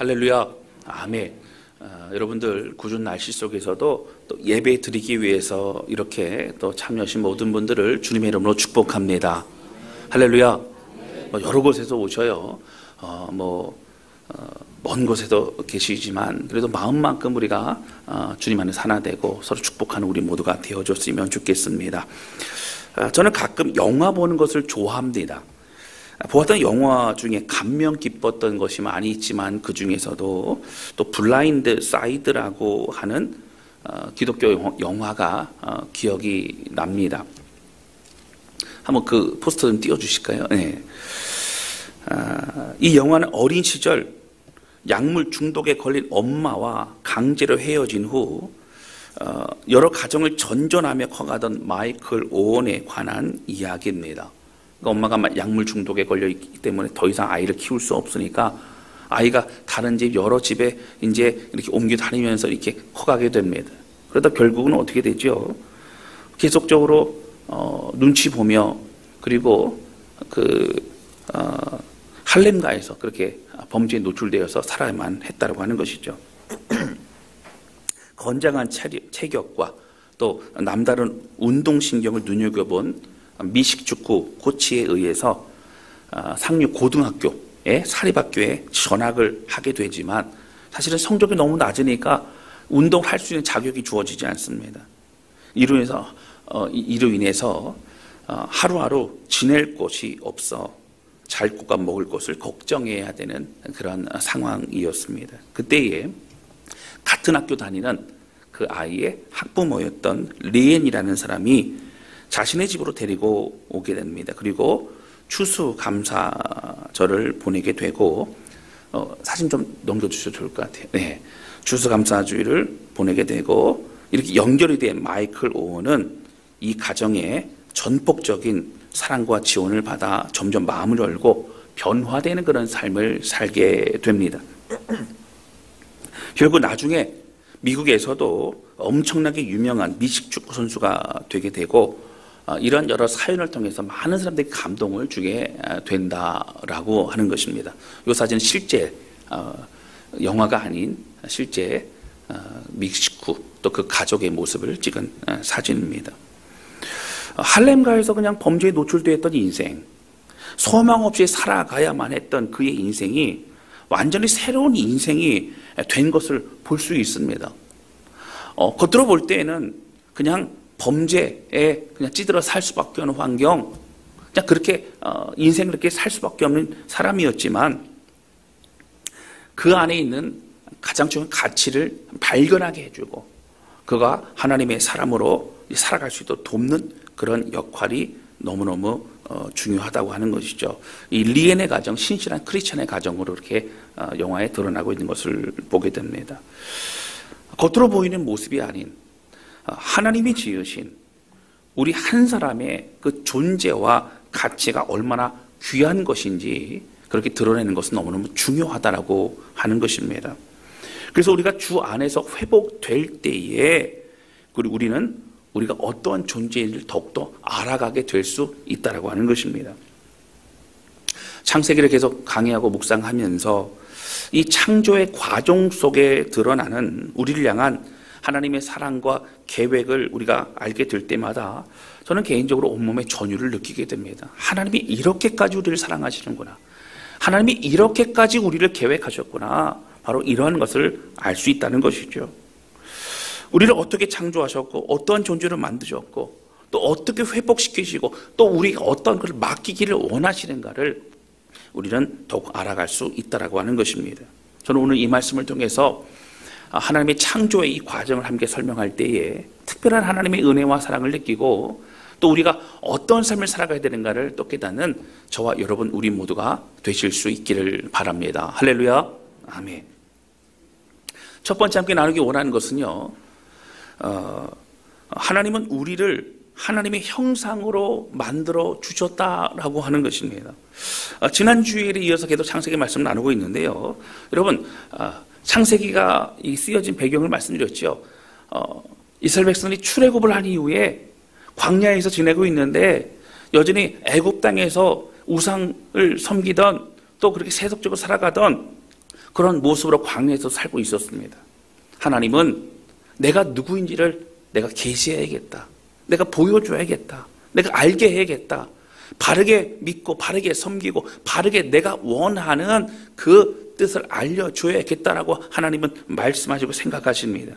할렐루야. 아멘. 여러분들 궂은 날씨 속에서도 또 예배 드리기 위해서 이렇게 또 참여하신 모든 분들을 주님의 이름으로 축복합니다. 할렐루야. 여러 곳에서 오셔요. 먼 곳에도 계시지만 그래도 마음만큼 우리가 주님 안에서 하나 되고 서로 축복하는 우리 모두가 되어줬으면 좋겠습니다. 저는 가끔 영화 보는 것을 좋아합니다. 보았던 영화 중에 감명 깊었던 것이 많이 있지만 그 중에서도 또 블라인드 사이드라고 하는 기독교 영화가 기억이 납니다. 한번 그 포스터 좀 띄워주실까요? 네. 이 영화는 어린 시절 약물 중독에 걸린 엄마와 강제로 헤어진 후 여러 가정을 전전하며 커가던 마이클 오원에 관한 이야기입니다. 그러니까 엄마가 약물 중독에 걸려 있기 때문에 더 이상 아이를 키울 수 없으니까 아이가 다른 집 여러 집에 이제 이렇게 옮겨 다니면서 이렇게 커가게 됩니다. 그러다 결국은 어떻게 되죠? 계속적으로 눈치 보며 그리고 할렘가에서 그렇게 범죄에 노출되어서 살아야만 했다고 하는 것이죠. 건장한 체격과 또 남다른 운동신경을 눈여겨본 미식축구 코치에 의해서 상류 고등학교에 사립학교에 전학을 하게 되지만 사실은 성적이 너무 낮으니까 운동할 수 있는 자격이 주어지지 않습니다. 이로 인해서 하루하루 지낼 곳이 없어 잘 곳과 먹을 것을 걱정해야 되는 그런 상황이었습니다. 그때에 같은 학교 다니는 그 아이의 학부모였던 리엔이라는 사람이 자신의 집으로 데리고 오게 됩니다. 그리고 추수감사절을 보내게 되고 사진 좀 넘겨주셔도 좋을 것 같아요. 네, 추수감사주의를 보내게 되고 이렇게 연결이 된 마이클 오원은 이 가정에 전폭적인 사랑과 지원을 받아 점점 마음을 열고 변화되는 그런 삶을 살게 됩니다. 결국 나중에 미국에서도 엄청나게 유명한 미식축구 선수가 되게 되고 이런 여러 사연을 통해서 많은 사람들이 감동을 주게 된다라고 하는 것입니다. 이 사진은 실제 영화가 아닌 실제 미식축구 또 그 가족의 모습을 찍은 사진입니다. 할렘가에서 그냥 범죄에 노출되었던 인생, 소망 없이 살아가야만 했던 그의 인생이 완전히 새로운 인생이 된 것을 볼 수 있습니다. 겉으로 볼 때에는 그냥 범죄에 그냥 찌들어 살 수밖에 없는 환경, 그냥 그렇게 인생을 그렇게 살 수밖에 없는 사람이었지만 그 안에 있는 가장 중요한 가치를 발견하게 해주고 그가 하나님의 사람으로 살아갈 수 있도록 돕는 그런 역할이 너무너무 중요하다고 하는 것이죠. 이 리엔의 가정, 신실한 크리스천의 가정으로 이렇게 영화에 드러나고 있는 것을 보게 됩니다. 겉으로 보이는 모습이 아닌 하나님이 지으신 우리 한 사람의 그 존재와 가치가 얼마나 귀한 것인지 그렇게 드러내는 것은 너무너무 중요하다라고 하는 것입니다. 그래서 우리가 주 안에서 회복될 때에 우리가 어떠한 존재인지를 더욱더 알아가게 될 수 있다라고 하는 것입니다. 창세기를 계속 강의하고 묵상하면서 이 창조의 과정 속에 드러나는 우리를 향한 하나님의 사랑과 계획을 우리가 알게 될 때마다 저는 개인적으로 온몸의 전율을 느끼게 됩니다. 하나님이 이렇게까지 우리를 사랑하시는구나. 하나님이 이렇게까지 우리를 계획하셨구나. 바로 이러한 것을 알 수 있다는 것이죠. 우리를 어떻게 창조하셨고 어떠한 존재로 만드셨고 또 어떻게 회복시키시고 또 우리가 어떤 것을 맡기기를 원하시는가를 우리는 더욱 알아갈 수 있다라고 하는 것입니다. 저는 오늘 이 말씀을 통해서 하나님의 창조의 이 과정을 함께 설명할 때에 특별한 하나님의 은혜와 사랑을 느끼고 또 우리가 어떤 삶을 살아가야 되는가를 또 깨닫는 저와 여러분 우리 모두가 되실 수 있기를 바랍니다. 할렐루야. 아멘. 첫 번째 함께 나누기 원하는 것은요, 하나님은 우리를 하나님의 형상으로 만들어 주셨다라고 하는 것입니다. 지난 주일에 이어서 계속 창세기 말씀을 나누고 있는데요. 여러분, 창세기가 쓰여진 배경을 말씀드렸죠. 이스라엘 백성이 출애굽을 한 이후에 광야에서 지내고 있는데 여전히 애굽 땅에서 우상을 섬기던 또 그렇게 세속적으로 살아가던 그런 모습으로 광야에서 살고 있었습니다. 하나님은 내가 누구인지를 내가 계시해야겠다. 내가 보여줘야겠다. 내가 알게 해야겠다. 바르게 믿고 바르게 섬기고 바르게 내가 원하는 그 뜻을 알려줘야겠다라고 하나님은 말씀하시고 생각하십니다.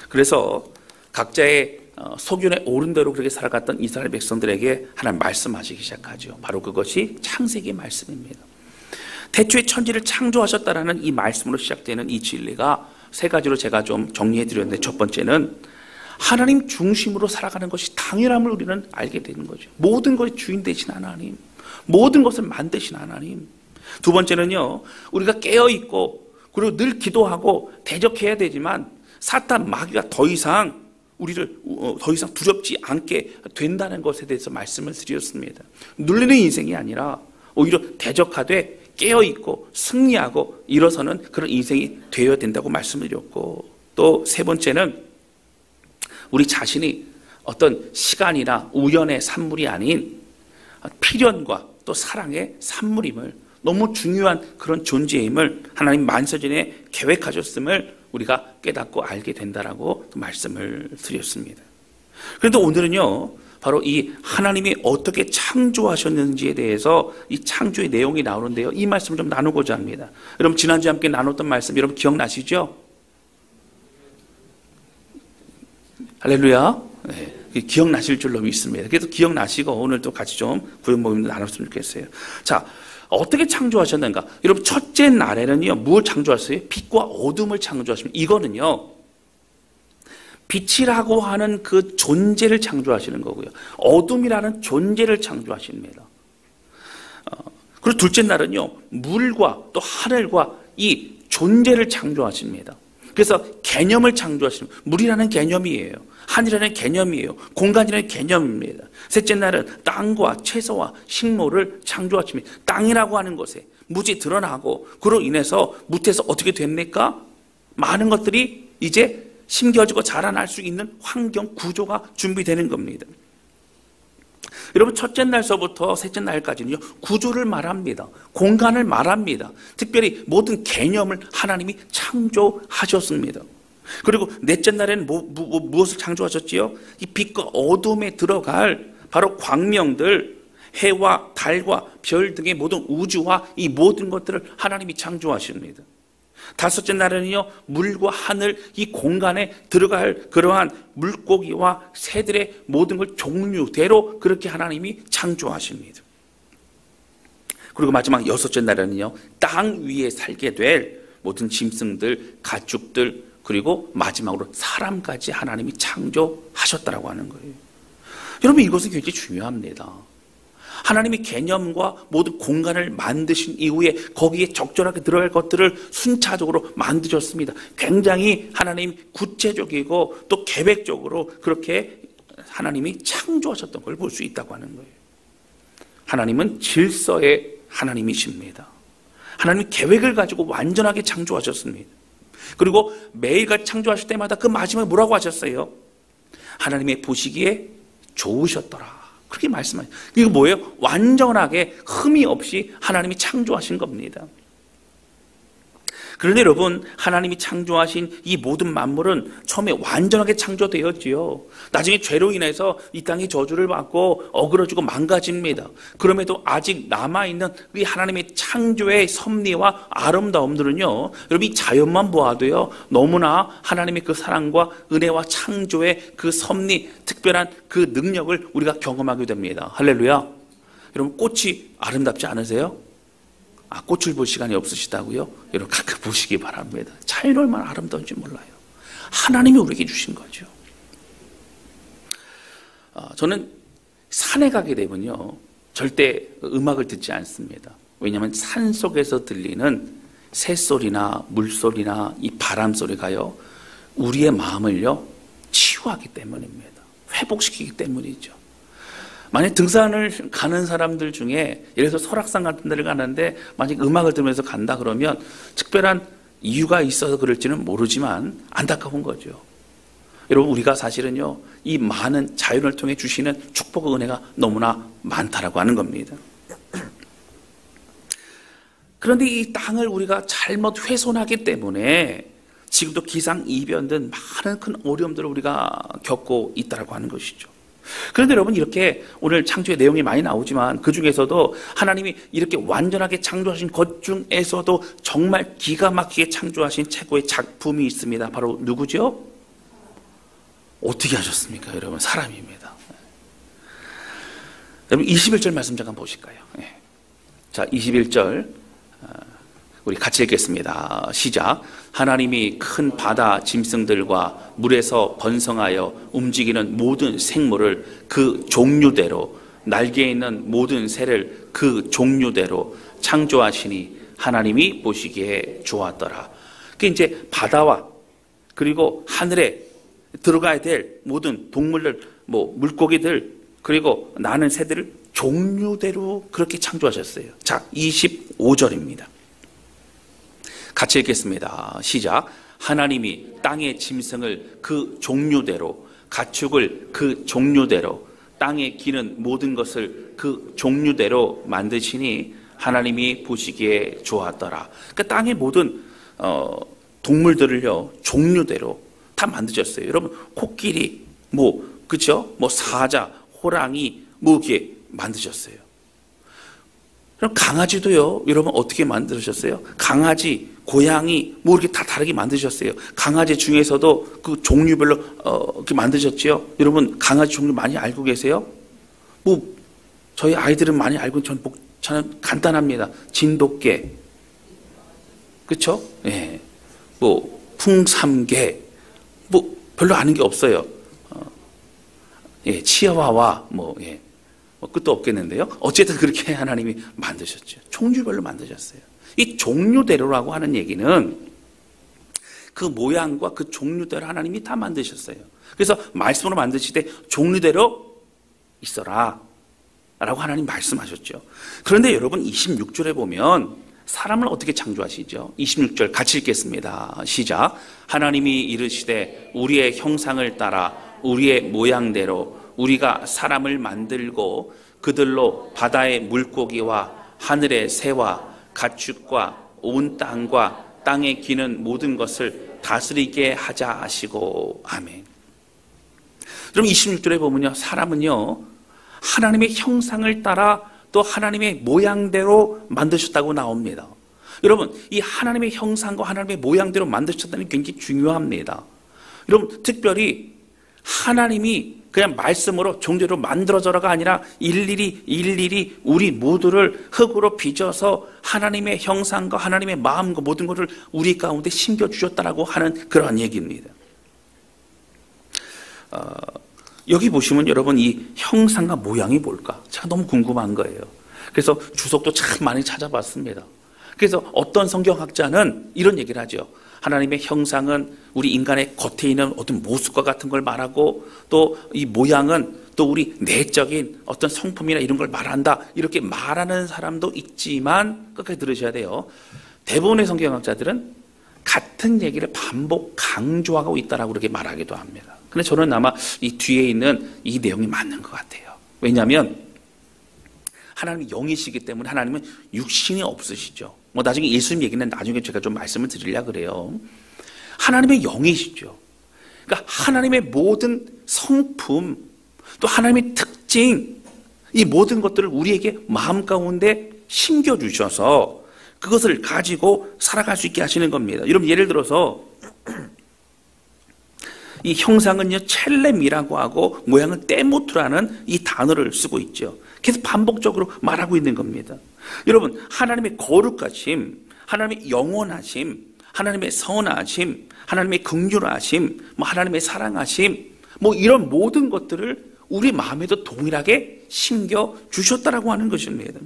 그래서 각자의 소견에 오른 대로 그렇게 살아갔던 이스라엘 백성들에게 하나님 말씀하시기 시작하죠. 바로 그것이 창세기 말씀입니다. 태초에 천지를 창조하셨다라는 이 말씀으로 시작되는 이 진리가 세 가지로 제가 좀 정리해 드렸는데, 첫 번째는 하나님 중심으로 살아가는 것이 당연함을 우리는 알게 되는 거죠. 모든 것의 주인 되신 하나님, 모든 것을 만드신 하나님. 두 번째는요, 우리가 깨어있고 그리고 늘 기도하고 대적해야 되지만 사탄 마귀가 더 이상 우리를 더 이상 두렵지 않게 된다는 것에 대해서 말씀을 드렸습니다. 눌리는 인생이 아니라 오히려 대적하되 깨어있고 승리하고 일어서는 그런 인생이 되어야 된다고 말씀을 드렸고, 또 세 번째는 우리 자신이 어떤 시간이나 우연의 산물이 아닌 필연과 또 사랑의 산물임을, 너무 중요한 그런 존재임을 하나님 만세전에 계획하셨음을 우리가 깨닫고 알게 된다라고 말씀을 드렸습니다. 그런데 오늘은요, 바로 이 하나님이 어떻게 창조하셨는지에 대해서 이 창조의 내용이 나오는데요, 이 말씀을 좀 나누고자 합니다. 여러분, 지난주에 함께 나눴던 말씀 여러분 기억나시죠? 할렐루야. 네, 기억나실 줄로 믿습니다. 그래서 기억나시고 오늘 또 같이 좀 구역모임도 나눴으면 좋겠어요. 자, 어떻게 창조하셨는가? 여러분, 첫째 날에는요, 무엇을 창조하셨어요? 빛과 어둠을 창조하십니다. 이거는요, 빛이라고 하는 그 존재를 창조하시는 거고요, 어둠이라는 존재를 창조하십니다. 그리고 둘째 날은요, 물과 또 하늘과 이 존재를 창조하십니다. 그래서 개념을 창조하십니다. 물이라는 개념이에요. 하늘이라는 개념이에요. 공간이라는 개념입니다. 셋째 날은 땅과 채소와 식물을 창조하십니다. 땅이라고 하는 것에 무지 드러나고, 그로 인해서 무태에서 어떻게 됩니까? 많은 것들이 이제 심겨지고 자라날 수 있는 환경 구조가 준비되는 겁니다. 여러분, 첫째 날서부터 셋째 날까지는요, 구조를 말합니다. 공간을 말합니다. 특별히 모든 개념을 하나님이 창조하셨습니다. 그리고 넷째 날에는 무엇을 창조하셨지요? 이 빛과 어둠에 들어갈 바로 광명들, 해와 달과 별 등의 모든 우주와 이 모든 것들을 하나님이 창조하십니다. 다섯째 날에는요, 물과 하늘, 이 공간에 들어갈 그러한 물고기와 새들의 모든 걸 종류대로 그렇게 하나님이 창조하십니다. 그리고 마지막 여섯째 날에는요, 땅 위에 살게 될 모든 짐승들, 가축들, 그리고 마지막으로 사람까지 하나님이 창조하셨다라고 하는 거예요. 여러분, 이것은 굉장히 중요합니다. 하나님이 개념과 모든 공간을 만드신 이후에 거기에 적절하게 들어갈 것들을 순차적으로 만드셨습니다. 굉장히 하나님 구체적이고 또 계획적으로 그렇게 하나님이 창조하셨던 걸 볼 수 있다고 하는 거예요. 하나님은 질서의 하나님이십니다. 하나님이 계획을 가지고 완전하게 창조하셨습니다. 그리고 매일같이 창조하실 때마다 그 마지막에 뭐라고 하셨어요? 하나님의 보시기에 좋으셨더라. 그렇게 말씀하세요. 이거 뭐예요? 완전하게 흠이 없이 하나님이 창조하신 겁니다. 그런데 여러분, 하나님이 창조하신 이 모든 만물은 처음에 완전하게 창조되었지요. 나중에 죄로 인해서 이 땅이 저주를 받고 어그러지고 망가집니다. 그럼에도 아직 남아있는 이 하나님의 창조의 섭리와 아름다움들은요, 여러분, 이 자연만 보아도요, 너무나 하나님의 그 사랑과 은혜와 창조의 그 섭리, 특별한 그 능력을 우리가 경험하게 됩니다. 할렐루야. 여러분, 꽃이 아름답지 않으세요? 꽃을 볼 시간이 없으시다고요? 여러분, 가끔 보시기 바랍니다. 자연이 얼마나 아름다운지 몰라요. 하나님이 우리에게 주신 거죠. 저는 산에 가게 되면요, 절대 음악을 듣지 않습니다. 왜냐하면 산 속에서 들리는 새소리나 물소리나 이 바람소리가요, 우리의 마음을요, 치유하기 때문입니다. 회복시키기 때문이죠. 만약 등산을 가는 사람들 중에, 예를 들어서 설악산 같은 데를 가는데 만약 음악을 들으면서 간다 그러면 특별한 이유가 있어서 그럴지는 모르지만 안타까운 거죠. 여러분, 우리가 사실은요, 이 많은 자연을 통해 주시는 축복의 은혜가 너무나 많다라고 하는 겁니다. 그런데 이 땅을 우리가 잘못 훼손하기 때문에 지금도 기상이변 등 많은 큰 어려움들을 우리가 겪고 있다고 하는 것이죠. 그런데 여러분, 이렇게 오늘 창조의 내용이 많이 나오지만 그 중에서도 하나님이 이렇게 완전하게 창조하신 것 중에서도 정말 기가 막히게 창조하신 최고의 작품이 있습니다. 바로 누구죠? 어떻게 하셨습니까? 여러분, 사람입니다. 여러분, 21절 말씀 잠깐 보실까요? 자, 21절 우리 같이 읽겠습니다. 시작. 하나님이 큰 바다 짐승들과 물에서 번성하여 움직이는 모든 생물을 그 종류대로, 날개 있는 모든 새를 그 종류대로 창조하시니 하나님이 보시기에 좋았더라. 그 이제 바다와 그리고 하늘에 들어가야 될 모든 동물들, 물고기들, 그리고 나는 새들을 종류대로 그렇게 창조하셨어요. 자, 25절입니다. 같이 읽겠습니다. 시작. 하나님이 땅의 짐승을 그 종류대로, 가축을 그 종류대로, 땅에 기는 모든 것을 그 종류대로 만드시니 하나님이 보시기에 좋았더라. 그러니까 땅의 모든 동물들을요, 종류대로 다 만드셨어요. 여러분, 코끼리, 그죠? 사자, 호랑이, 이렇게 만드셨어요. 그럼 강아지도요, 여러분 어떻게 만드셨어요? 강아지, 고양이, 이렇게 다 다르게 만드셨어요. 강아지 중에서도 그 종류별로 이렇게 만드셨지요. 여러분, 강아지 종류 많이 알고 계세요? 저희 아이들은 많이 알고, 저는 간단합니다. 진돗개, 그렇죠? 예, 풍삼개, 별로 아는 게 없어요. 치아와와, 끝도 없겠는데요. 어쨌든 그렇게 하나님이 만드셨죠. 종류별로 만드셨어요. 이 종류대로라고 하는 얘기는 그 모양과 그 종류대로 하나님이 다 만드셨어요. 그래서 말씀으로 만드실 때 종류대로 있어라 라고 하나님 말씀하셨죠. 그런데 여러분, 26절에 보면 사람을 어떻게 창조하시죠? 26절 같이 읽겠습니다. 시작. 하나님이 이르시되 우리의 형상을 따라 우리의 모양대로 우리가 사람을 만들고 그들로 바다의 물고기와 하늘의 새와 가축과 온 땅과 땅에 기는 모든 것을 다스리게 하자 하시고. 아멘. 그럼 26절에 보면요, 사람은요 하나님의 형상을 따라 또 하나님의 모양대로 만드셨다고 나옵니다. 여러분, 이 하나님의 형상과 하나님의 모양대로 만드셨다는 게 굉장히 중요합니다. 여러분, 특별히 하나님이 그냥 말씀으로 종대로 만들어져라가 아니라 일일이 우리 모두를 흙으로 빚어서 하나님의 형상과 하나님의 마음과 모든 것을 우리 가운데 심겨주셨다라고 하는 그러한 얘기입니다. 여기 보시면 여러분, 이 형상과 모양이 뭘까? 제가 너무 궁금한 거예요. 그래서 주석도 참 많이 찾아봤습니다. 그래서 어떤 성경학자는 이런 얘기를 하죠. 하나님의 형상은 우리 인간의 겉에 있는 어떤 모습과 같은 걸 말하고, 또 이 모양은 또 우리 내적인 어떤 성품이나 이런 걸 말한다, 이렇게 말하는 사람도 있지만 끝까지 들으셔야 돼요. 대부분의 성경학자들은 같은 얘기를 반복 강조하고 있다라고 그렇게 말하기도 합니다. 근데 저는 아마 이 뒤에 있는 이 내용이 맞는 것 같아요. 왜냐하면 하나님이 영이시기 때문에 하나님은 육신이 없으시죠. 나중에 예수님 얘기는 나중에 제가 좀 말씀을 드리려고 그래요. 하나님의 영이시죠. 그러니까 하나님의 모든 성품, 또 하나님의 특징, 이 모든 것들을 우리에게 마음 가운데 심겨주셔서 그것을 가지고 살아갈 수 있게 하시는 겁니다. 여러분, 예를 들어서 이 형상은요 첼렘이라고 하고 모양은 때모트라는 이 단어를 쓰고 있죠. 계속 반복적으로 말하고 있는 겁니다. 여러분, 하나님의 거룩하심, 하나님의 영원하심, 하나님의 선하심, 하나님의 긍휼하심, 하나님의 사랑하심, 이런 모든 것들을 우리 마음에도 동일하게 심겨 주셨다라고 하는 것입니다.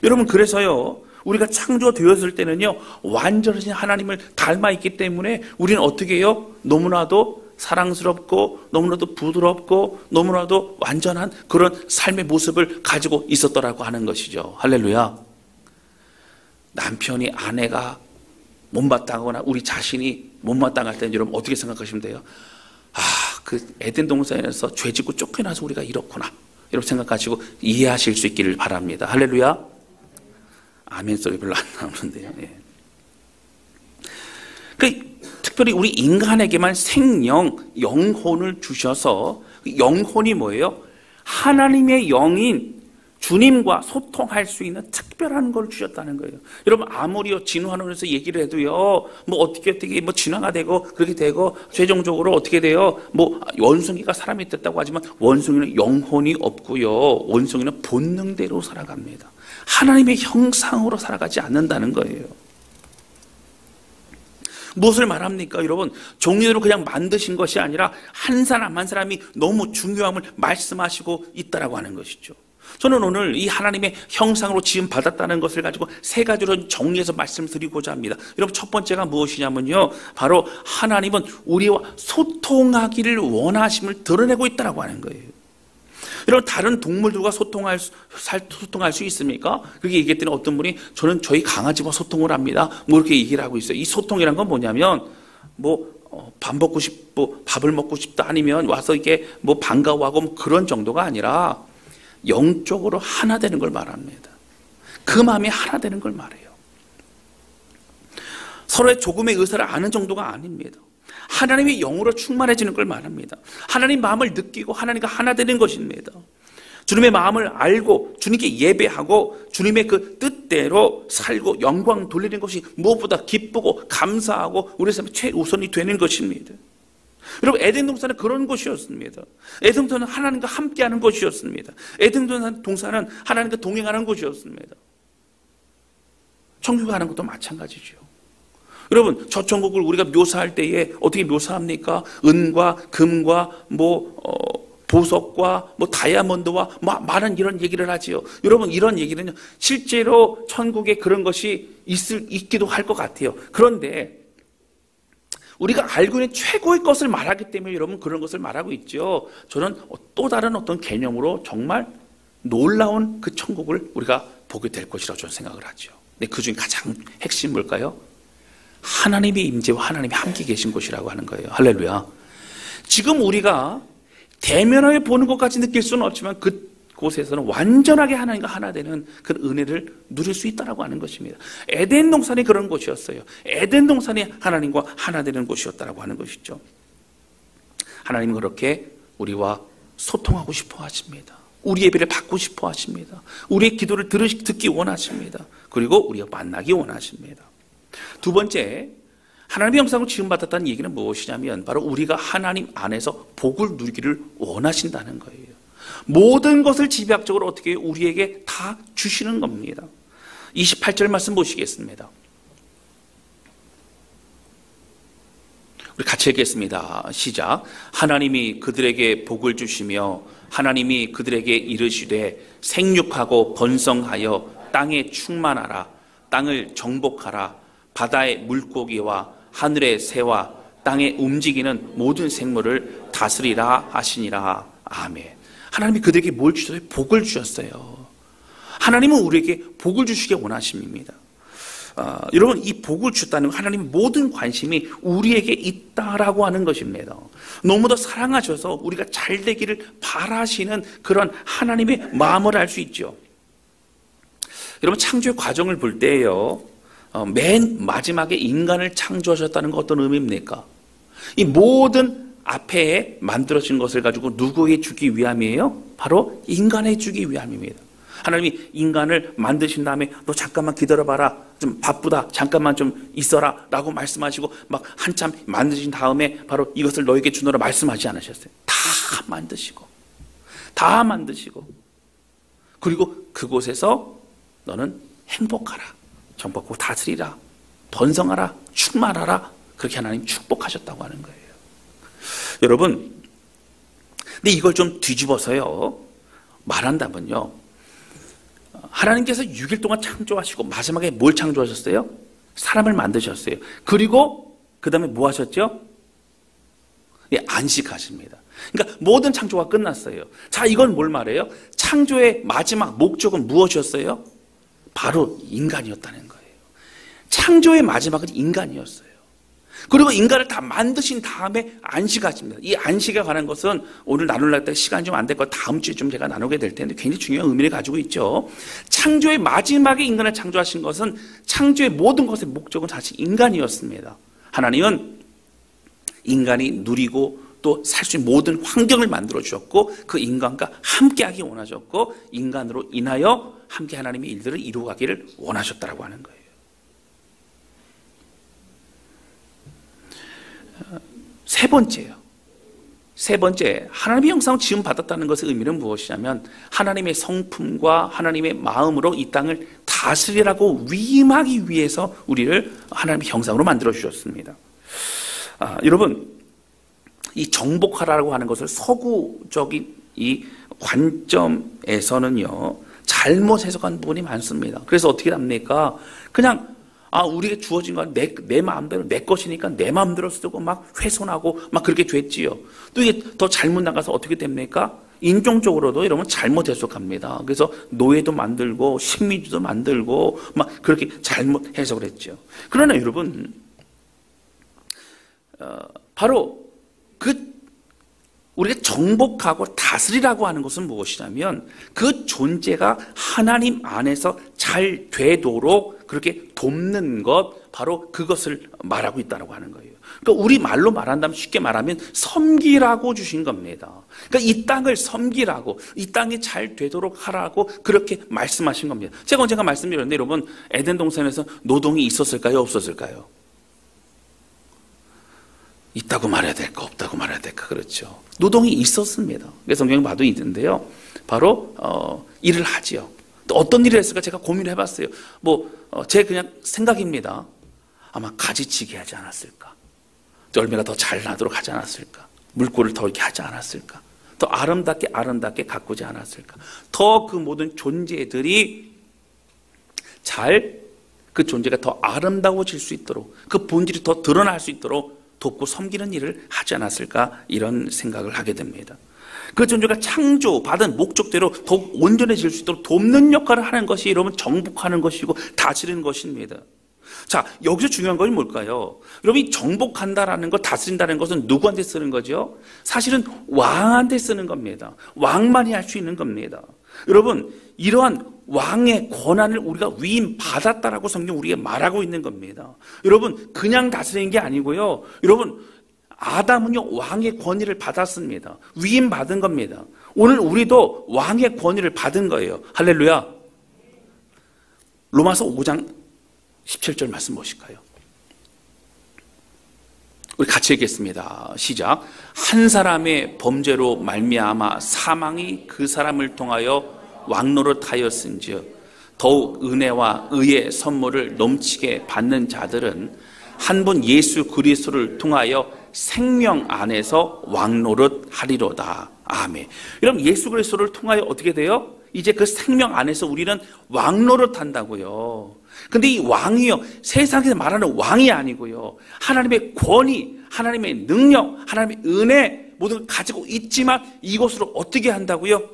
여러분, 그래서요 우리가 창조되었을 때는요 완전하신 하나님을 닮아 있기 때문에 우리는 어떻게 해요? 너무나도 사랑스럽고 너무나도 부드럽고 너무나도 완전한 그런 삶의 모습을 가지고 있었더라고 하는 것이죠. 할렐루야. 남편이 아내가 못마땅하거나 우리 자신이 못마땅할 때는 여러분 어떻게 생각하시면 돼요? 그 에덴 동산에서 죄 짓고 쫓겨나서 우리가 이렇구나, 이렇게 생각하시고 이해하실 수 있기를 바랍니다. 할렐루야. 아멘 소리 별로 안 나오는데요. 예. 특별히 우리 인간에게만 생명, 영혼을 주셔서 영혼이 뭐예요? 하나님의 영인 주님과 소통할 수 있는 특별한 걸 주셨다는 거예요. 여러분 아무리 진화론에서 얘기를 해도요, 뭐 어떻게 뭐 진화가 되고 그렇게 되고 최종적으로 어떻게 돼요? 뭐 원숭이가 사람이 됐다고 하지만 원숭이는 영혼이 없고요, 원숭이는 본능대로 살아갑니다. 하나님의 형상으로 살아가지 않는다는 거예요. 무엇을 말합니까? 여러분 종류대로 그냥 만드신 것이 아니라 한 사람 한 사람이 너무 중요함을 말씀하시고 있다라고 하는 것이죠. 저는 오늘 이 하나님의 형상으로 지음 받았다는 것을 가지고 세 가지로 정리해서 말씀드리고자 합니다. 여러분 첫 번째가 무엇이냐면요, 바로 하나님은 우리와 소통하기를 원하심을 드러내고 있다라고 하는 거예요. 여러분 다른 동물들과 소통할 수 있습니까? 그렇게 얘기했더니 어떤 분이 저는 저희 강아지와 소통을 합니다, 뭐 이렇게 얘기를 하고 있어요. 이 소통이란 건 뭐냐면 밥을 먹고 싶다 아니면 와서 이게 뭐 반가워하고 뭐 그런 정도가 아니라 영적으로 하나 되는 걸 말합니다. 그 마음이 하나 되는 걸 말해요. 서로의 조금의 의사를 아는 정도가 아닙니다. 하나님의 영으로 충만해지는 걸 말합니다. 하나님 마음을 느끼고 하나님과 하나 되는 것입니다. 주님의 마음을 알고 주님께 예배하고 주님의 그 뜻대로 살고 영광 돌리는 것이 무엇보다 기쁘고 감사하고 우리 삶의 최우선이 되는 것입니다. 여러분 에덴 동산은 그런 곳이었습니다. 에덴 동산은 하나님과 함께하는 곳이었습니다. 에덴 동산은 하나님과 동행하는 곳이었습니다. 천국에 가는 것도 마찬가지죠. 여러분 저 천국을 우리가 묘사할 때에 어떻게 묘사합니까? 은과 금과 보석과 다이아몬드와 많은 이런 얘기를 하지요. 여러분 이런 얘기는요, 실제로 천국에 그런 것이 있기도 할 것 같아요. 그런데 우리가 알고 있는 최고의 것을 말하기 때문에 여러분 그런 것을 말하고 있죠. 저는 또 다른 어떤 개념으로 정말 놀라운 그 천국을 우리가 보게 될 것이라고 저는 생각을 하죠. 근데 그 중에 가장 핵심 뭘까요? 하나님의 임재와 하나님이 함께 계신 곳이라고 하는 거예요. 할렐루야. 지금 우리가 대면하여 보는 것까지 느낄 수는 없지만 그곳에서는 완전하게 하나님과 하나 되는 그 은혜를 누릴 수 있다고 하는 것입니다. 에덴 동산이 그런 곳이었어요. 에덴 동산이 하나님과 하나 되는 곳이었다고 하는 것이죠. 하나님은 그렇게 우리와 소통하고 싶어 하십니다. 우리 예배를 받고 싶어 하십니다. 우리의 기도를 듣기 원하십니다. 그리고 우리가 만나기 원하십니다. 두 번째, 하나님의 형상으로 지음받았다는 얘기는 무엇이냐면 바로 우리가 하나님 안에서 복을 누리기를 원하신다는 거예요. 모든 것을 지배학적으로 어떻게 우리에게 다 주시는 겁니다. 28절 말씀 보시겠습니다. 우리 같이 읽겠습니다. 시작. 하나님이 그들에게 복을 주시며 하나님이 그들에게 이르시되 생육하고 번성하여 땅에 충만하라. 땅을 정복하라. 바다의 물고기와 하늘의 새와 땅에 움직이는 모든 생물을 다스리라 하시니라. 아멘. 하나님이 그들에게 뭘 주셨어요? 복을 주셨어요. 하나님은 우리에게 복을 주시기 원하십니다. 여러분 이 복을 주셨다는 건 하나님의 모든 관심이 우리에게 있다라고 하는 것입니다. 너무도 사랑하셔서 우리가 잘 되기를 바라시는 그런 하나님의 마음을 알 수 있죠. 여러분 창조의 과정을 볼 때요, 맨 마지막에 인간을 창조하셨다는 건 어떤 의미입니까? 이 모든 앞에 만들어진 것을 가지고 누구에게 주기 위함이에요? 바로 인간에 주기 위함입니다. 하나님이 인간을 만드신 다음에 너 잠깐만 기다려봐라, 좀 바쁘다, 잠깐만 좀 있어라 라고 말씀하시고 막 한참 만드신 다음에 바로 이것을 너에게 주노라 말씀하지 않으셨어요. 다 만드시고 그리고 그곳에서 너는 행복하라, 정복하고 다스리라, 번성하라, 충만하라, 그렇게 하나님 축복하셨다고 하는 거예요. 여러분, 근데 이걸 좀 뒤집어서요 말한다면요, 하나님께서 6일 동안 창조하시고 마지막에 뭘 창조하셨어요? 사람을 만드셨어요. 그리고 그 다음에 뭐 하셨죠? 안식하십니다. 그러니까 모든 창조가 끝났어요. 자, 이건 뭘 말해요? 창조의 마지막 목적은 무엇이었어요? 바로 인간이었다는 거예요. 창조의 마지막은 인간이었어요. 그리고 인간을 다 만드신 다음에 안식하십니다. 이 안식에 관한 것은 오늘 나눌 때 시간이 좀 안 될 것 다음 주에 좀 제가 나누게 될 텐데 굉장히 중요한 의미를 가지고 있죠. 창조의 마지막에 인간을 창조하신 것은 창조의 모든 것의 목적은 사실 인간이었습니다. 하나님은 인간이 누리고 또 살 수 있는 모든 환경을 만들어 주셨고 그 인간과 함께하기 원하셨고 인간으로 인하여 함께 하나님의 일들을 이루어가기를 원하셨다라고 하는 거예요. 세 번째, 하나님의 형상을 지음 받았다는 것의 의미는 무엇이냐면 하나님의 성품과 하나님의 마음으로 이 땅을 다스리라고 위임하기 위해서 우리를 하나님의 형상으로 만들어 주셨습니다. 여러분, 이 정복하라고 하는 것을 서구적인 이 관점에서는요 잘못 해석한 부분이 많습니다. 그래서 어떻게 합니까? 그냥 우리에게 주어진 건 내 마음대로 내 것이니까 내 마음대로 쓰고 막 훼손하고 막 그렇게 됐지요. 또 이게 더 잘못 나가서 어떻게 됩니까? 인종적으로도 여러분 잘못 해석합니다. 그래서 노예도 만들고 식민지도 만들고 막 그렇게 잘못 해석을 했죠. 그러나 여러분 바로 우리가 정복하고 다스리라고 하는 것은 무엇이냐면 그 존재가 하나님 안에서 잘 되도록 그렇게 돕는 것, 바로 그것을 말하고 있다고 하는 거예요. 그러니까 우리 말로 말한다면 쉽게 말하면 섬기라고 주신 겁니다. 그러니까 이 땅을 섬기라고, 이 땅이 잘 되도록 하라고 그렇게 말씀하신 겁니다. 제가 언젠가 말씀드렸는데 여러분, 에덴 동산에서 노동이 있었을까요? 없었을까요? 있다고 말해야 될까 없다고 말해야 될까? 그렇죠. 노동이 있었습니다. 성경에 봐도 있는데요. 바로 일을 하지요. 또 어떤 일을 했을까 제가 고민을 해봤어요. 제 그냥 생각입니다. 아마 가지치기 하지 않았을까? 열매가 더 잘 나도록 하지 않았을까? 물꼬를 더 이렇게 하지 않았을까? 더 아름답게 가꾸지 않았을까? 더 그 모든 존재들이 그 존재가 더 아름다워질 수 있도록, 그 본질이 더 드러날 수 있도록 돕고 섬기는 일을 하지 않았을까, 이런 생각을 하게 됩니다. 그 존재가 창조받은 목적대로 더욱 온전해질 수 있도록 돕는 역할을 하는 것이 여러분 정복하는 것이고 다스리는 것입니다. 자, 여기서 중요한 것이 뭘까요? 여러분이 정복한다라는 것, 다스린다는 것은 누구한테 쓰는 거죠? 사실은 왕한테 쓰는 겁니다. 왕만이 할 수 있는 겁니다. 여러분, 이러한 왕의 권한을 우리가 위임받았다라고 성경 우리에게 말하고 있는 겁니다. 여러분, 그냥 다스리는 게 아니고요. 여러분, 아담은요 왕의 권위를 받았습니다. 위임받은 겁니다. 오늘 우리도 왕의 권위를 받은 거예요. 할렐루야. 로마서 5장 17절 말씀 보실까요? 우리 같이 읽겠습니다. 시작. 한 사람의 범죄로 말미암아 사망이 그 사람을 통하여 왕노릇하였은즉 더욱 은혜와 의의 선물을 넘치게 받는 자들은 한 분 예수 그리스도를 통하여 생명 안에서 왕노릇하리로다. 아멘. 여러분, 예수 그리스도를 통하여 어떻게 돼요? 이제 그 생명 안에서 우리는 왕노릇한다고요. 근데 이 왕이요, 세상에서 말하는 왕이 아니고요, 하나님의 권위, 하나님의 능력, 하나님의 은혜 모든 걸 가지고 있지만 이것으로 어떻게 한다고요?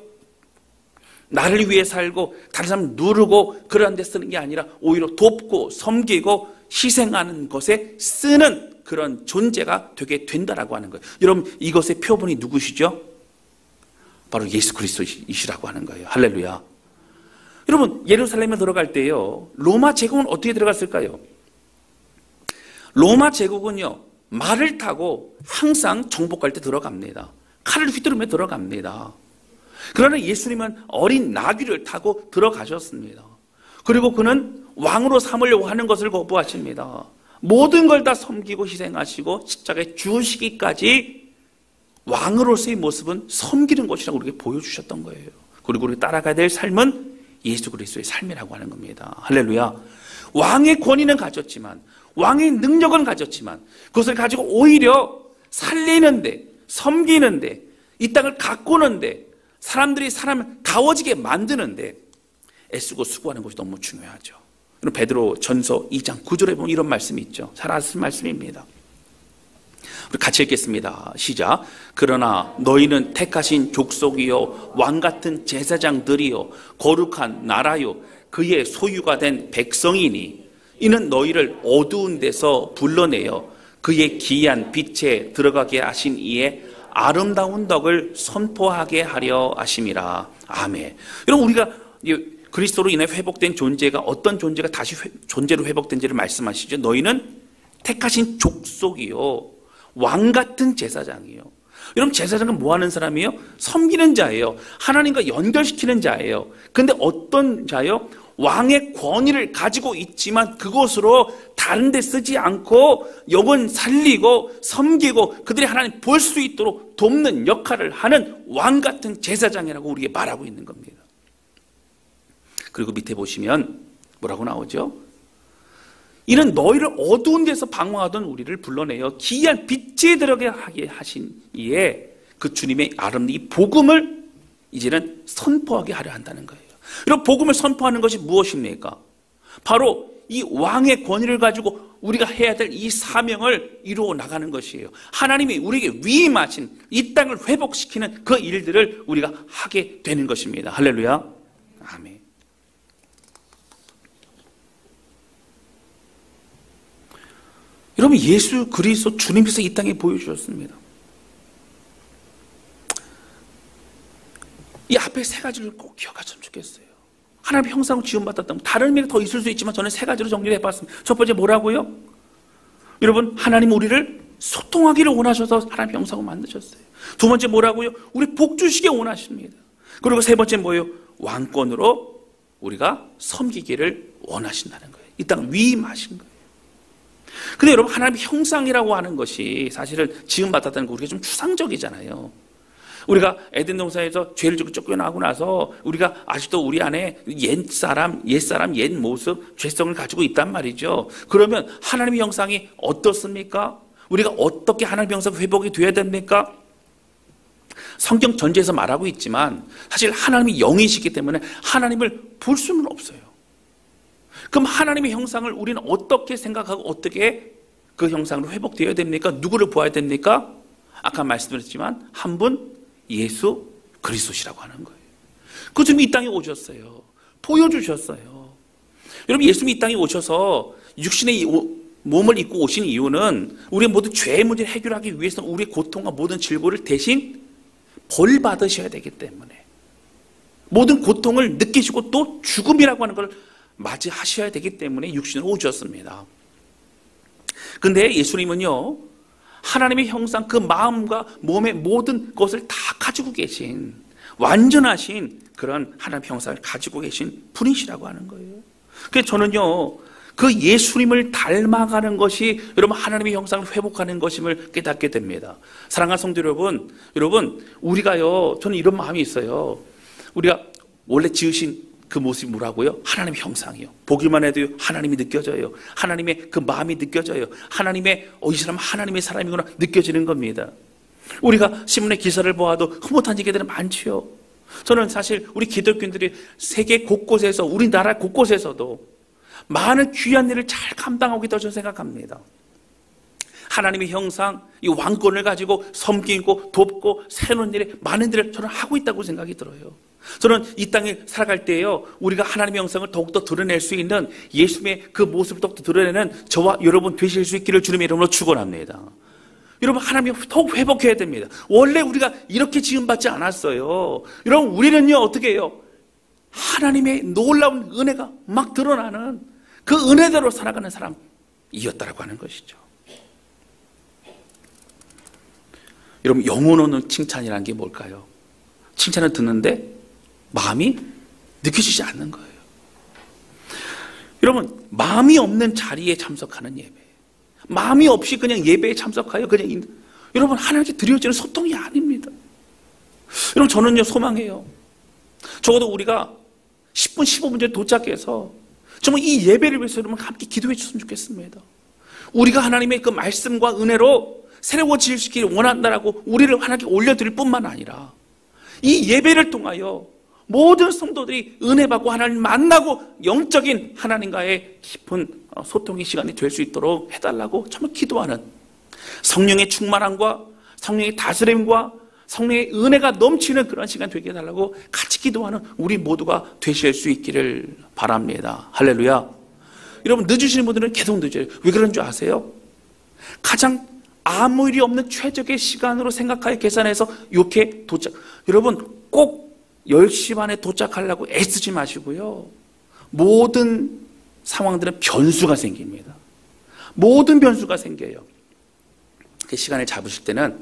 나를 위해 살고 다른 사람을 누르고 그런 데 쓰는 게 아니라 오히려 돕고 섬기고 희생하는 것에 쓰는 그런 존재가 되게 된다라고 하는 거예요. 여러분, 이것의 표본이 누구시죠? 바로 예수 그리스도이시라고 하는 거예요. 할렐루야. 여러분, 예루살렘에 들어갈 때요, 로마 제국은 어떻게 들어갔을까요? 로마 제국은요, 말을 타고 항상 정복할 때 들어갑니다. 칼을 휘두르며 들어갑니다. 그러나 예수님은 어린 나귀를 타고 들어가셨습니다. 그리고 그는 왕으로 삼으려고 하는 것을 거부하십니다. 모든 걸 다 섬기고 희생하시고 십자가에 죽으시기까지 왕으로서의 모습은 섬기는 것이라고 우리에게 보여주셨던 거예요. 그리고 우리가 따라가야 될 삶은 예수 그리스도의 삶이라고 하는 겁니다. 할렐루야. 왕의 권위는 가졌지만, 왕의 능력은 가졌지만, 그것을 가지고 오히려 살리는데, 섬기는데, 이 땅을 가꾸는데, 사람들이 사람을 다워지게 만드는데 애쓰고 수고하는 것이 너무 중요하죠. 베드로 전서 2장 9절에 보면 이런 말씀이 있죠. 잘 아시는 말씀입니다. 우리 같이 읽겠습니다. 시작. 그러나 너희는 택하신 족속이요 왕같은 제사장들이요 거룩한 나라요 그의 소유가 된 백성이니 이는 너희를 어두운 데서 불러내어 그의 기이한 빛에 들어가게 하신 이에 아름다운 덕을 선포하게 하려 하심이라. 아멘. 여러분, 우리가 그리스도로 인해 회복된 존재가 어떤 존재가 다시 존재로 회복된지를 말씀하시죠. 너희는 택하신 족속이요, 왕 같은 제사장이요. 여러분, 제사장은 뭐 하는 사람이에요? 섬기는 자예요. 하나님과 연결시키는 자예요. 근데 어떤 자예요? 왕의 권위를 가지고 있지만 그것으로 다른 데 쓰지 않고 영혼 살리고 섬기고 그들이 하나님 볼 수 있도록 돕는 역할을 하는 왕 같은 제사장이라고 우리에게 말하고 있는 겁니다. 그리고 밑에 보시면 뭐라고 나오죠? 이는 너희를 어두운 데서 방황하던 우리를 불러내어 기이한 빛에 들어가게 하신 이에 그 주님의 아름다운 이 복음을 이제는 선포하게 하려 한다는 거예요. 이런 복음을 선포하는 것이 무엇입니까? 바로 이 왕의 권위를 가지고 우리가 해야 될 이 사명을 이루어 나가는 것이에요. 하나님이 우리에게 위임하신 이 땅을 회복시키는 그 일들을 우리가 하게 되는 것입니다. 할렐루야. 아멘. 여러분, 예수 그리스도 주님께서 이 땅에 보여주셨습니다. 이 앞에 세 가지를 꼭 기억하셨으면 좋겠어요. 하나님의 형상으로 지원받았다면 다른 의미가 더 있을 수 있지만 저는 세 가지로 정리를 해봤습니다. 첫 번째 뭐라고요? 여러분, 하나님 우리를 소통하기를 원하셔서 하나님의 형상으로 만드셨어요. 두 번째 뭐라고요? 우리 복 주시기 원하십니다. 그리고 세 번째 뭐예요? 왕권으로 우리가 섬기기를 원하신다는 거예요. 이 땅 위임하신 거예요. 근데 여러분, 하나님의 형상이라고 하는 것이 사실은 지음받았다는 거 우리가 좀 추상적이잖아요. 우리가 에덴 동산에서 죄를 짓고 쫓겨나고 나서 우리가 아직도 우리 안에 옛사람, 옛 모습, 죄성을 가지고 있단 말이죠. 그러면 하나님의 형상이 어떻습니까? 우리가 어떻게 하나님의 형상 회복이 되어야 됩니까? 성경 전체에서 말하고 있지만 사실 하나님이 영이시기 때문에 하나님을 볼 수는 없어요. 그럼 하나님의 형상을 우리는 어떻게 생각하고 어떻게 그 형상으로 회복되어야 됩니까? 누구를 보아야 됩니까? 아까 말씀드렸지만 한 분, 예수 그리스도시라고 하는 거예요. 그 주님이 이 땅에 오셨어요. 보여주셨어요. 여러분, 예수님이 이 땅에 오셔서 육신의 몸을 입고 오신 이유는 우리 모든 죄의 문제를 해결하기 위해서 우리의 고통과 모든 질고를 대신 벌 받으셔야 되기 때문에 모든 고통을 느끼시고 또 죽음이라고 하는 걸 맞이하셔야 되기 때문에 육신으로 오셨습니다. 근데 예수님은요, 하나님의 형상, 그 마음과 몸의 모든 것을 다 가지고 계신 완전하신 그런 하나님의 형상을 가지고 계신 분이시라고 하는 거예요. 그래서 저는요, 그 예수님을 닮아가는 것이 여러분 하나님의 형상을 회복하는 것임을 깨닫게 됩니다. 사랑하는 성도 여러분 우리가요, 저는 이런 마음이 있어요. 우리가 원래 지으신 그 모습이 뭐라고요? 하나님의 형상이요. 보기만 해도 하나님이 느껴져요. 하나님의 그 마음이 느껴져요. 하나님의 이 사람은 하나님의 사람이구나 느껴지는 겁니다. 우리가 신문의 기사를 보아도 흐뭇한 얘기들은 많지요. 저는 사실 우리 기독교인들이 세계 곳곳에서 우리나라 곳곳에서도 많은 귀한 일을 잘 감당하고 있다고 저는 생각합니다. 하나님의 형상, 이 왕권을 가지고 섬기고 돕고 새로운 일에 많은 일을 저는 하고 있다고 생각이 들어요. 저는 이 땅에 살아갈 때요, 우리가 하나님의 형상을 더욱더 드러낼 수 있는 예수님의 그 모습을 더욱더 드러내는 저와 여러분 되실 수 있기를 주님의 이름으로 축원합니다. 여러분, 하나님이 더욱 회복해야 됩니다. 원래 우리가 이렇게 지음받지 않았어요. 여러분, 우리는요 어떻게 해요? 하나님의 놀라운 은혜가 막 드러나는 그 은혜대로 살아가는 사람이었다라고 하는 것이죠. 여러분, 영혼 없는 칭찬이라는 게 뭘까요? 칭찬을 듣는데 마음이 느껴지지 않는 거예요. 여러분, 마음이 없는 자리에 참석하는 예배, 마음이 없이 그냥 예배에 참석하여 그냥 여러분 하나님께 드려지는 소통이 아닙니다. 여러분, 저는요 소망해요. 적어도 우리가 10분 15분 전에 도착해서 정말 이 예배를 위해서 여러분 함께 기도해 주셨으면 좋겠습니다. 우리가 하나님의 그 말씀과 은혜로 새로워지시길 원한다라고 우리를 하나님께 올려드릴 뿐만 아니라 이 예배를 통하여 모든 성도들이 은혜 받고 하나님 만나고 영적인 하나님과의 깊은 소통의 시간이 될 수 있도록 해달라고 정말 기도하는, 성령의 충만함과 성령의 다스림과 성령의 은혜가 넘치는 그런 시간 되게 해달라고 같이 기도하는 우리 모두가 되실 수 있기를 바랍니다. 할렐루야. 여러분, 늦으시는 분들은 계속 늦어요. 왜 그런 줄 아세요? 가장 아무 일이 없는 최적의 시간으로 생각하여 계산해서 이렇게 도착. 여러분 꼭 10시 반에 도착하려고 애쓰지 마시고요. 모든 상황들은 변수가 생깁니다. 모든 변수가 생겨요. 그 시간을 잡으실 때는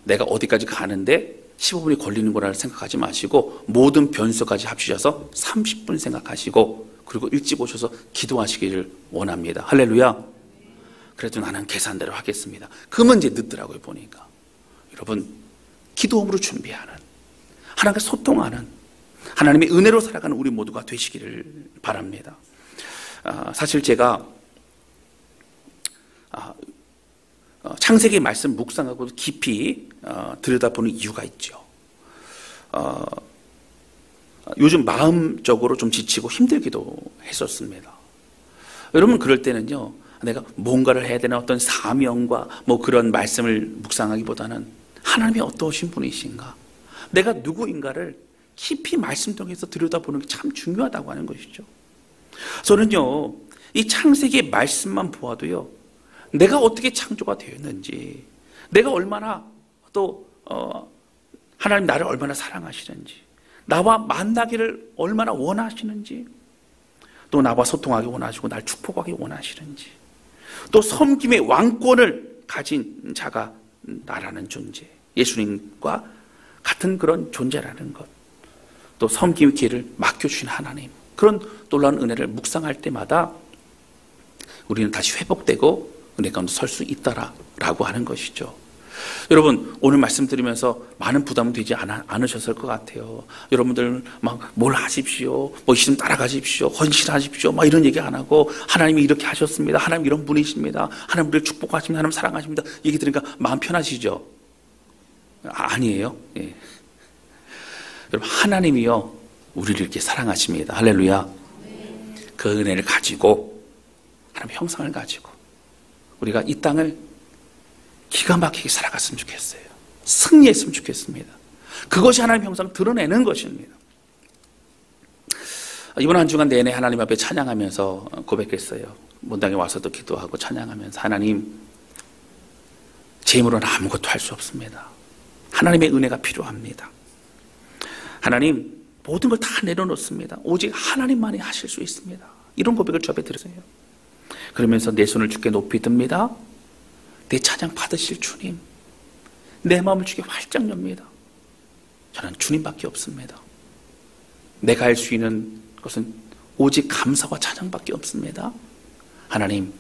내가 어디까지 가는데 15분이 걸리는 거라고 생각하지 마시고 모든 변수까지 합치셔서 30분 생각하시고 그리고 일찍 오셔서 기도하시기를 원합니다. 할렐루야. 그래도 나는 계산대로 하겠습니다. 그러면 이제 늦더라고요 보니까. 여러분 기도함으로 준비하는, 하나님과 소통하는, 하나님의 은혜로 살아가는 우리 모두가 되시기를 바랍니다. 사실 제가 창세기 말씀 묵상하고 깊이 들여다보는 이유가 있죠. 요즘 마음적으로 좀 지치고 힘들기도 했었습니다. 여러분 그럴 때는요, 내가 뭔가를 해야 되는 어떤 사명과 뭐 그런 말씀을 묵상하기보다는 하나님이 어떠신 분이신가, 내가 누구인가를 깊이 말씀 통해서 들여다보는 게 참 중요하다고 하는 것이죠. 저는요, 이 창세기의 말씀만 보아도요, 내가 어떻게 창조가 되었는지, 내가 얼마나 또 하나님 나를 얼마나 사랑하시는지, 나와 만나기를 얼마나 원하시는지, 또 나와 소통하기 원하시고 날 축복하기 원하시는지, 또 섬김의 왕권을 가진 자가 나라는 존재, 예수님과 같은 그런 존재라는 것, 또 섬김의 길을 맡겨주신 하나님, 그런 놀라운 은혜를 묵상할 때마다 우리는 다시 회복되고 은혜 가운데 설 수 있다라고 하는 것이죠. 여러분 오늘 말씀 드리면서 많은 부담은 되지 않으셨을 것 같아요. 여러분들 막 뭘 하십시오, 뭐 이심 따라가십시오, 헌신하십시오, 막 이런 얘기 안 하고 하나님이 이렇게 하셨습니다, 하나님 이런 분이십니다, 하나님 우리를 축복하십니다, 하나님 사랑하십니다, 얘기 들으니까 마음 편하시죠? 아니에요. 예. 여러분 하나님이요 우리를 이렇게 사랑하십니다. 할렐루야. 그 은혜를 가지고 하나님 형상을 가지고 우리가 이 땅을 기가 막히게 살아갔으면 좋겠어요. 승리했으면 좋겠습니다. 그것이 하나님 형상 드러내는 것입니다. 이번 한 주간 내내 하나님 앞에 찬양하면서 고백했어요. 문당에 와서도 기도하고 찬양하면서, 하나님 제 힘으로는 아무것도 할 수 없습니다. 하나님의 은혜가 필요합니다. 하나님 모든 걸 다 내려놓습니다. 오직 하나님만이 하실 수 있습니다. 이런 고백을 주 앞에 드리세요. 그러면서 내 손을 주께 높이 듭니다. 내 찬양 받으실 주님, 내 마음을 주께 활짝 엽니다. 저는 주님밖에 없습니다. 내가 할 수 있는 것은 오직 감사와 찬양밖에 없습니다. 하나님,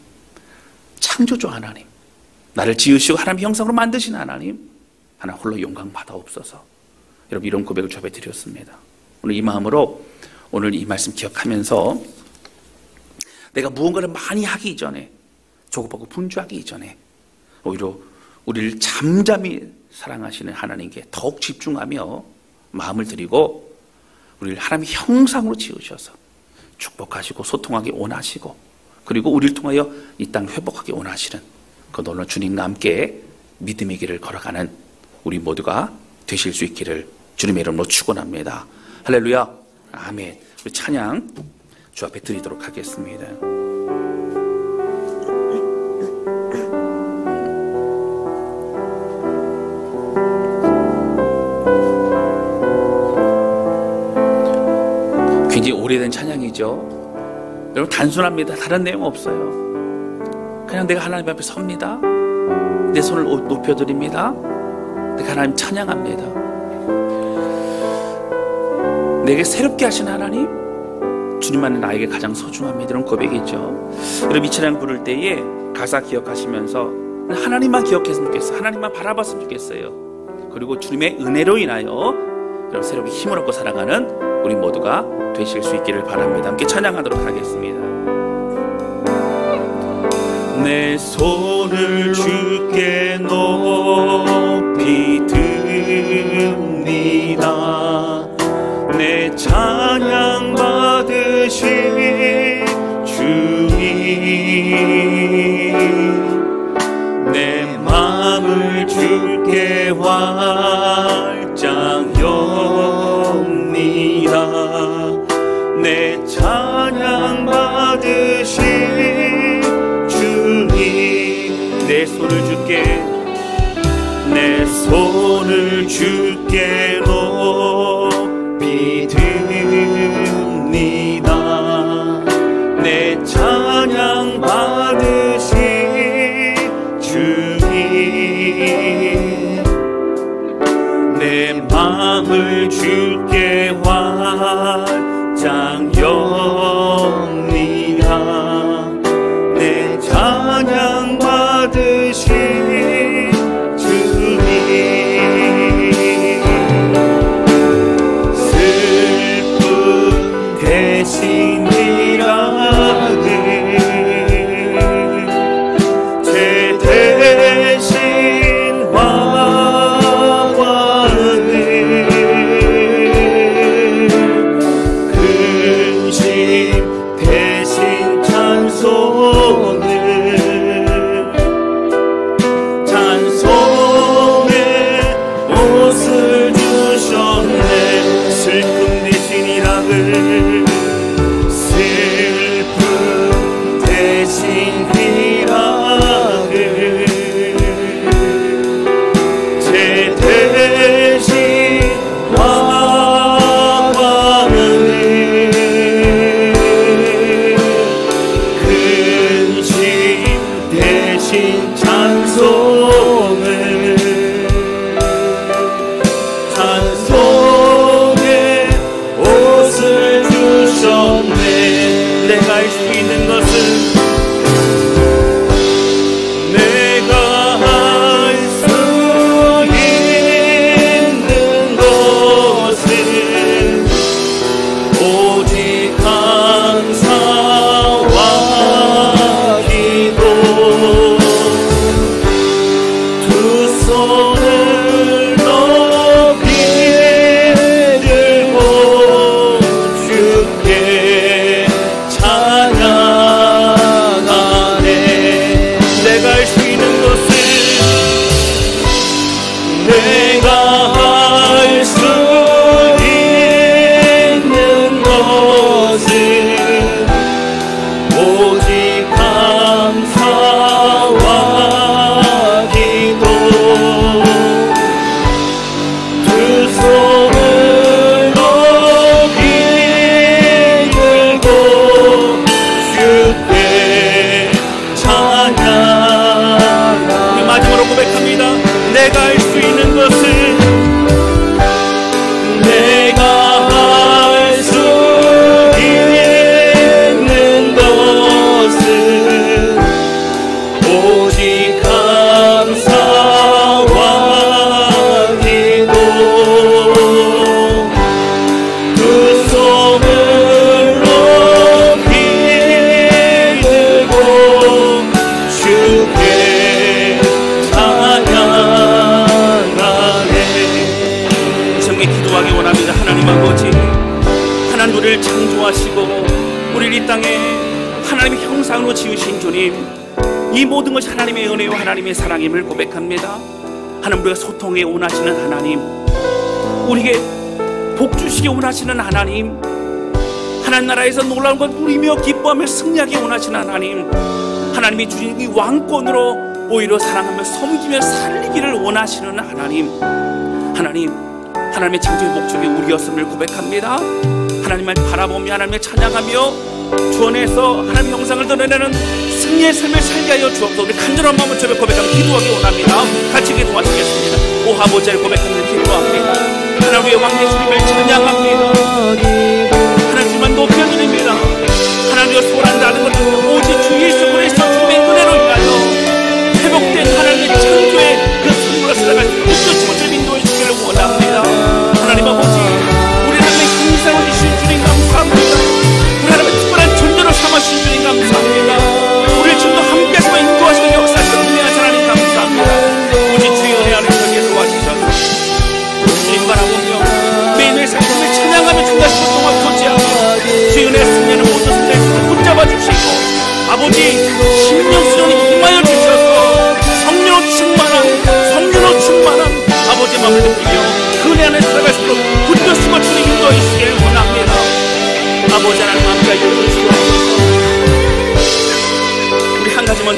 창조주 하나님, 나를 지으시고 하나님 형상으로 만드신 하나님, 하나 홀로 영광 받아옵소서. 여러분 이런 고백을 주 앞에 드렸습니다. 오늘 이 마음으로 오늘 이 말씀 기억하면서 내가 무언가를 많이 하기 이전에, 조급하고 분주하기 이전에 오히려 우리를 잠잠히 사랑하시는 하나님께 더욱 집중하며 마음을 드리고 우리를 하나님의 형상으로 지으셔서 축복하시고 소통하기 원하시고, 그리고 우리를 통하여 이 땅 회복하기 원하시는 그 놀라운 주님과 함께 믿음의 길을 걸어가는 우리 모두가 되실 수 있기를 주님의 이름으로 축원합니다. 할렐루야. 아멘. 우리 찬양 주 앞에 드리도록 하겠습니다. 굉장히 오래된 찬양이죠. 여러분 단순합니다. 다른 내용 없어요. 그냥 내가 하나님 앞에 섭니다. 내 손을 높여드립니다. 내가 하나님 찬양합니다. 내게 새롭게 하신 하나님, 주님만이 나에게 가장 소중합니다. 이런 고백이죠. 여러분 이 찬양 부를 때에 가사 기억하시면서 하나님만 기억했으면 좋겠어요. 하나님만 바라봤으면 좋겠어요. 그리고 주님의 은혜로 인하여 여러분 새롭게 힘을 얻고 살아가는 우리 모두가 되실 수 있기를 바랍니다. 함께 찬양하도록 하겠습니다. 내 손을 주께 높이 듭니다. 내 찬양 받으신 주님, 내 마음을 주께 활짝 엽니다. 내 찬양 받으신 주님, 내 손을 주께, 내 손을 주께 높이 듭니다. 내 찬양 받으시 주님, 내 마음을 주께 활짝 엽니다. 내 찬양 받으시 주님, 슬픔 대신 일하는 죄 대신 화관을 근심 대신 찬송을 옷을 주셨네. 슬픔 대신 희락을, 슬픔 대신 희락을, 죄 대신 화관을 근심 대신 찬송을 찬송의 옷을 주셨네. 내가 할 수 있는 것은, 내가 할 수 있는 것은 오직 감사와 기도. 두 손을 우리를 창조하시고 우리를 이 땅에 하나님의 형상으로 지으신 주님, 이 모든 것이 하나님의 은혜와 하나님의 사랑임을 고백합니다. 하나님, 우리가 소통에 원하시는 하나님, 우리에게 복 주시기 원하시는 하나님, 하나님 나라에서 놀라운 것 누리며 기뻐하며 승리하기 원하시는 하나님, 하나님이 주신 이 왕권으로 오히려 사랑하며 섬기며 살리기를 원하시는 하나님, 하나님의 창조의 목적이 우리였음을 고백합니다. 하나님을 바라보며 하나님을 찬양하며 주 안에서 하나님의 형상을 드러내는 승리의 삶을 살게 하여 주옵소서. 우리 간절한 마음을 주에 고백하며 기도하기 원합니다. 같이 기도하시겠습니다. 오 아버지를 고백하며 기도합니다. 하나님의 왕 예수님을 찬양합니다. 하나님 주만 높여드립니다. 하나님의 소란다는 것은 오직 주 예수 그리스도 주님의 은혜로 인하여 회복된 하나님의 창조의 그 승부로 살아갈 수 있는 웃겨주고 인도해 주기를 원합니다. 하나님 아버지, 우리 하나님의 형상을 주신 주님 감사합니다. 우리 하나님의 특별한 존재로 삼으신 주님 감사합니다. 우리를 지금도 함께해서 인도하시고 역사하시는 은혜하신 하나님 감사합니다. 오직 주의 은혜 안에서 계속 와주셔서 주님 바라보며 매일매일 삶을 찬양하며 주님과 동안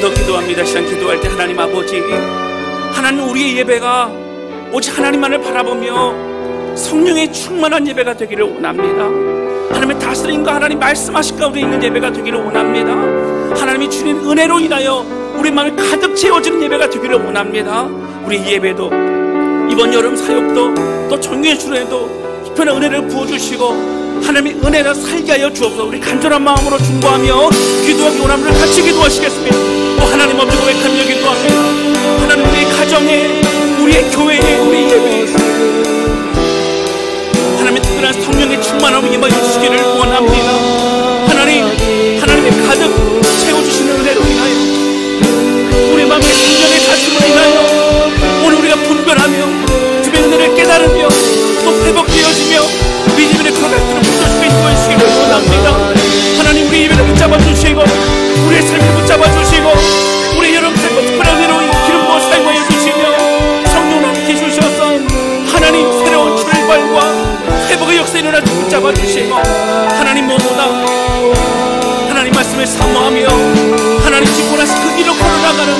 번 더 기도합니다. 시간 기도할 때 하나님 아버지, 하나님 우리의 예배가 오직 하나님만을 바라보며 성령의 충만한 예배가 되기를 원합니다. 하나님의 다스림과 하나님 말씀하신 가운데 있는 예배가 되기를 원합니다. 하나님이 주신 은혜로 인하여 우리 마음이 가득 채워지는 예배가 되기를 원합니다. 우리 예배도 이번 여름 사역도 또 정규의 주례도 특별한 은혜를 부어주시고 하나님의 은혜를 살게 하여 주옵소서. 우리 간절한 마음으로 중보하며 기도하기 원함을 같이 기도하시겠습니다. 하나님 아버지 고백하며 기도합니다. 하나님 우리의 가정에, 우리의 교회에, 우리 예배에 하나님의 특별한 성령의 충만함을 임하여 주시기를 원합니다. 하나님의 가득 채워주시는 은혜로 인하여 우리 마음의 성령의 다짐으로 인하여 오늘 우리가 분별하며 주의 은혜를 깨달으며 또 회복되어지며 믿음의 걸어갈 수 있는 붙잡히게 인도해주시기를 원합니다. 하나님 우리 예배를 붙잡아 주시고 우리의 삶을 붙잡아 주시고 우리 여러분 삶과 특별한 은혜로 기름 부어 사용하여 주시며 성령을 함께 주셔서 하나님 새로운 출발과 회복의 역사에 일어날 때 붙잡아 주시고 하나님 모두다 하나님 말씀을 사모하며 하나님 짓고 나서 그 길로 걸어나가는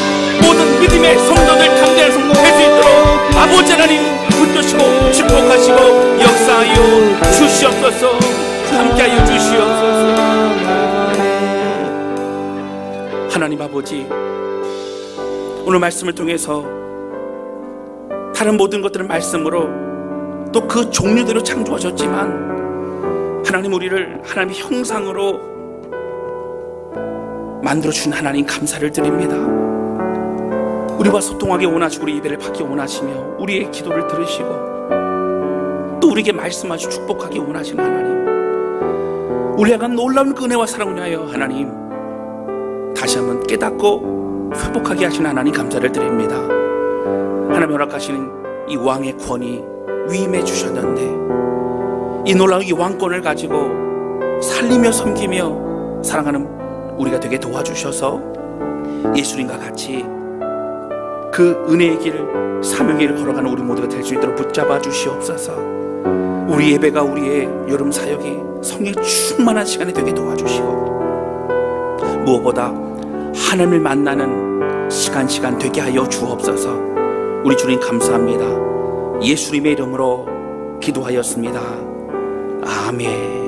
모든 믿음의 성도들 담대한 성도 될 수 있도록 아버지 하나님 붙드시고 축복하시고 역사하여 주시옵소서. 함께하여 주시옵소서. 하나님 아버지, 오늘 말씀을 통해서 다른 모든 것들은 말씀으로 또 그 종류대로 창조하셨지만 하나님 우리를 하나님의 형상으로 만들어주신 하나님 감사를 드립니다. 우리와 소통하기 원하시고 우리 예배를 받기 원하시며 우리의 기도를 들으시고 또 우리에게 말씀하시고 축복하기 원하시는 하나님, 우리 향한 놀라운 은혜와 사랑을 위하여 하나님 다시 한번 깨닫고 회복하게 하시는 하나님 감사를 드립니다. 하나님 허락하시는 이 왕의 권위 위임해 주셨는데 이 놀라운 이 왕권을 가지고 살리며 섬기며 사랑하는 우리가 되게 도와주셔서 예수님과 같이 그 은혜의 길, 사명의 길을 걸어가는 우리 모두가 될 수 있도록 붙잡아 주시옵소서. 우리 예배가 우리의 여름 사역이 성령 충만한 시간이 되게 도와주시고 무엇보다 하나님을 만나는 시간 되게 하여 주옵소서. 우리 주님 감사합니다. 예수님의 이름으로 기도하였습니다. 아멘.